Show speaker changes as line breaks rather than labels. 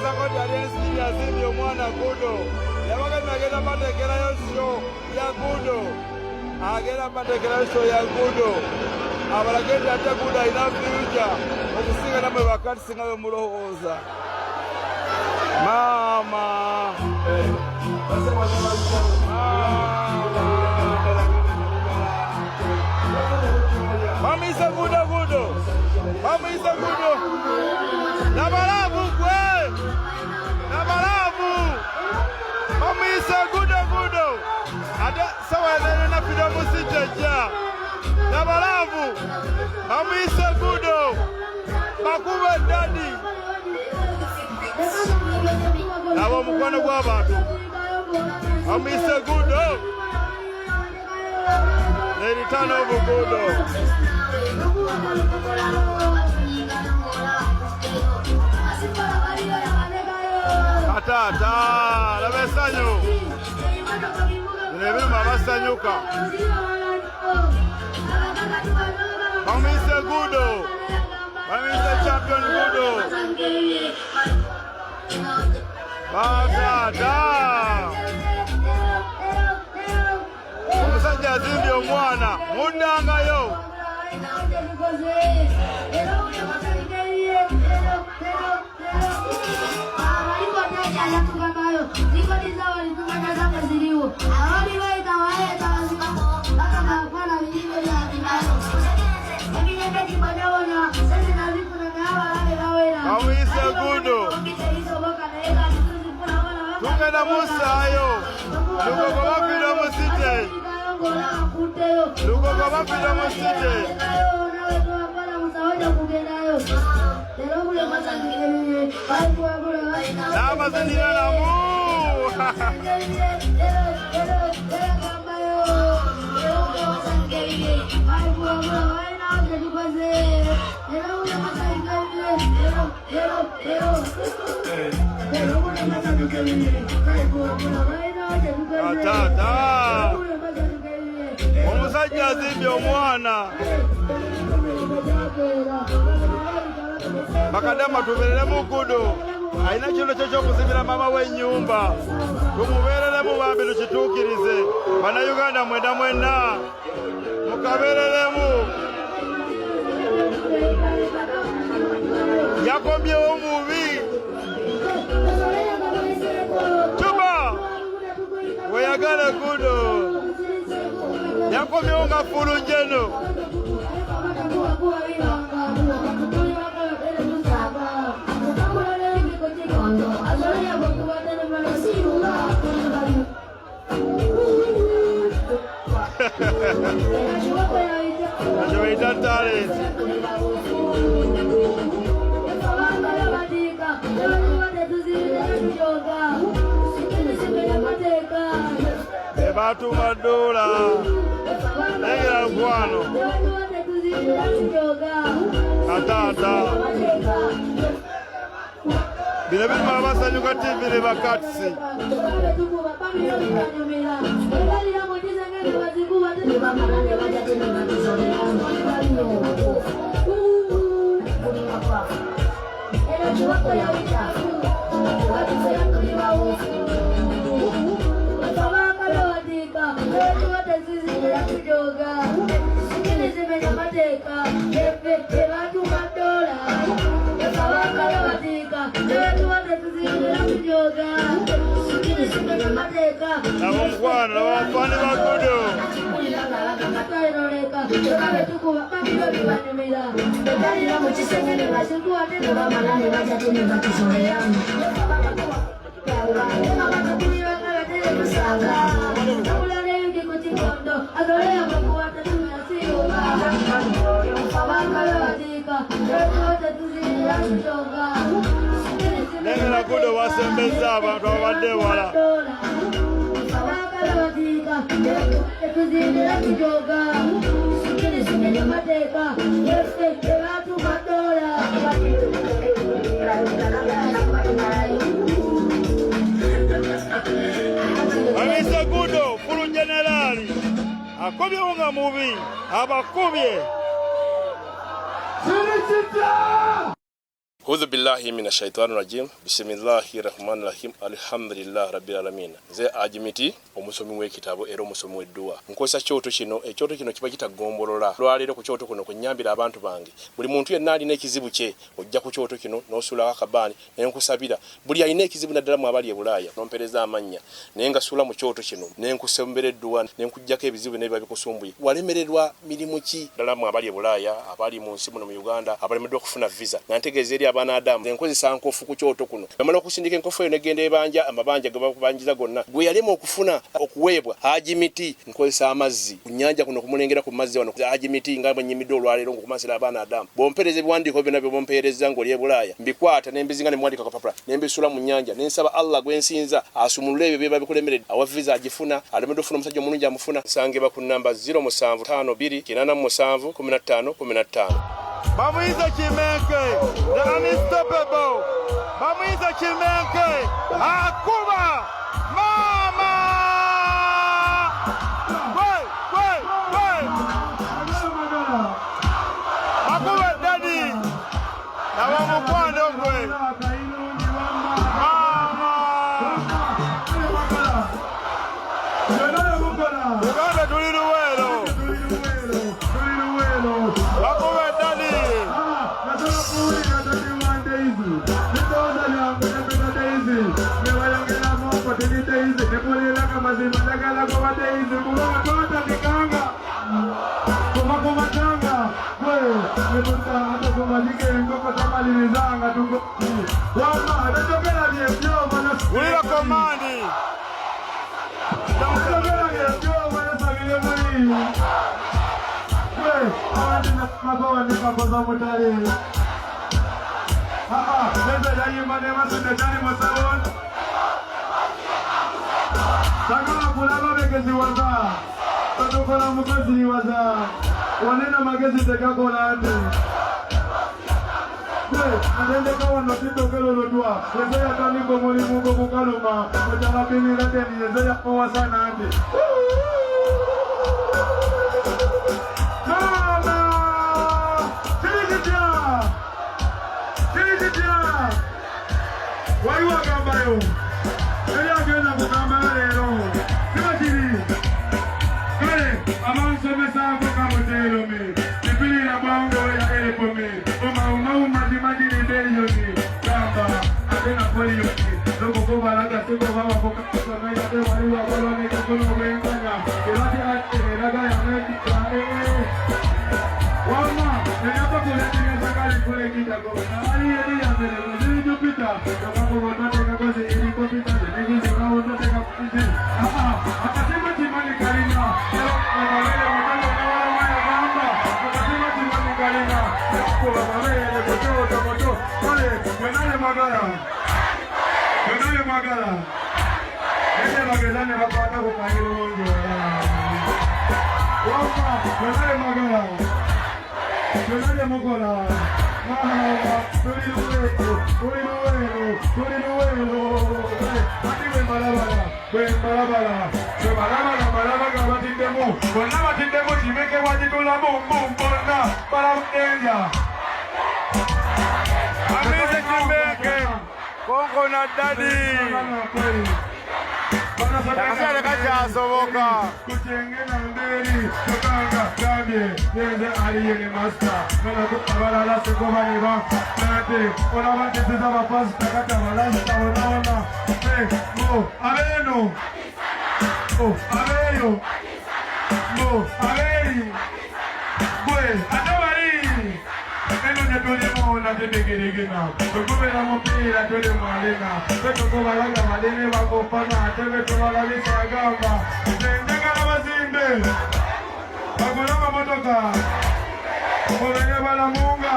sakoti aliyesiri yazimbi omwana Gudo. Yabagenda agenda batekerayo show ya Gudo. Agenda batekerayo show ya Gudo. Abalagenda ate Gudo alina future. Okusinga namwe bakati singa we mulowooza. Mama. Mama is a Gudo. Mama is a Gudo. Nabalavu kwe. Nabalavu. Mama is a Gudo. Ada sawa na filamu sitaja. Nabalavu. Mama is a Gudo. Bakuba daddy. Nabo mukwano gw'abantu. Mama is a Gudo. The return of Gudo. Tata, la besanyo. Never mama sanyuka. Mama is a Gudo. Mama is a champion Gudo. Tata. Omusajja azimbye omwana mundanga yo. Awisa Gudo. Tukana musayo. Lugo kwa mapilo musite. Lugo kwa mapilo musite. Nama zinira na mu. Tata. Omusajja azimbye omwana. Bakadama tubereremu Gudo. Aina kino kyo kuzibira mama w'ennyumba. Tumubereremu bambi tukituukirize. Bannayuganda mwenda. Mukabereremu. Yakombyewo mubi. Tuba. Weyagala Gudo. Yakombyewo nga Fulunjeno. Batu madola Negera guano Atata Bila mama basanyuka TV ne bakatsi Nabongwana nabafani ba Gudo Negera Gudo wasembeza abantu abadde wala Awisa Gudo Fulu Generali akobye unga mubi abakubye
A'udhu billahi minash shaitani rajim. Bismillahir rahmanir rahim. Alhamdulillah rabbil alamin. Nze Ajimiti omusomi w'ekitabo era omusomi w'edduwa. Nkozesa kyoto kino, ekyoto kino kiba kitagombolola. Lwaleero ku kyoto kuno kunyambira abantu bange. Buli muntu yenna alina ekizibu kye ojja ku kyoto kino n'osuula akabaani ne nkusabira. Buli alina ekizibu naddala mu abali e Bulaaya nompereza amannya. Naye nga suula mu kyoto kino ne nkusembera edduwa ne nkujjako ebizibu ne biba bikusumbuye. Walemererwa mirimu ki ddala mu abali e Bulaaya, abali mu nsi muno mu Uganda, abalemeddwa okufuna visa. Nantegeeza eri abaana Adamu enkozesa nkofu ku kyoto kuno. Bamala okusindika enkofu eyo negenda ebanja amabanja ge bakubanjiza gonna. Gwe yalema okufuna okuweebwa Ajimiti nkozesa amazzi. Ku nnyanja kuno kumulengera ku mazzi wano. Ajimiti nga bwennyimidde olwaleero ngokumasira abaana Adamu. Bompereza ebiwandiiko byonna bye bompereza ng'oli e Bulaaya. Mbikwata ne mbizinga ne mwandika kapapula ne mbisula mu nnyanja ne nsaba Allah gwensinza asumulule ebyo bye babikulemeredde. Awa visa agifuna alemedde ofuna omusajja omulungi amufuna. Nsangibwa ku namba 0752
Bamuyise Kimenke, the unstoppable. Bamuyise Kimenke, akuba mama. Wait. Akuba daddy. Na wamukwano gwe. Mama. Uganda tuli luwero. Akuba daddy. Wira komandi.
Wanena magezi tekakolande adende kawano titokelo lodwa yezeya kaniko mulimu go kukaluma mujana bini lateni yezeya kwa sana ande mama tilijitia waiwa kambayo elia gena kukamba lero kimachiri kale amansomesa kukamotelo me nipili na bango ya elepo me Imagine Delioni, Gamba, Adena Polioni, Logo Balaga, Sego Baba, Coca-Cola, Maria, Bologna, Cocono, Bengana, Raga, America, Wama, the Yapako, the Sakari, Kurekita, Maria, the Jupiter, the Papa will not take a bus in any computer, the niggas are not take a position. Akasimati Mani Karina, Magala. Ese magazine va para con Cairo. Wapa, Magala. Magala Mogola.
Kongo na daddy. Takasale kachasoboka.
Kuchengena ndeli, kukanga, kabye, nende aliyeni master. Nana kutabala la sekoba niba. Nate, ona wante teza wapasi takata walasta wanaona. Mo, abeno. Abeyo. Mo, aberi. Bwe, adobari. Eno netolemo na tebegeregena. Tukubela mpira tole mwalena. Tukubalaga malene bakopana. Tebe tuwalabisa agamba. Ndenga mazimbe. Bakulama motoka. Obenye bala munga.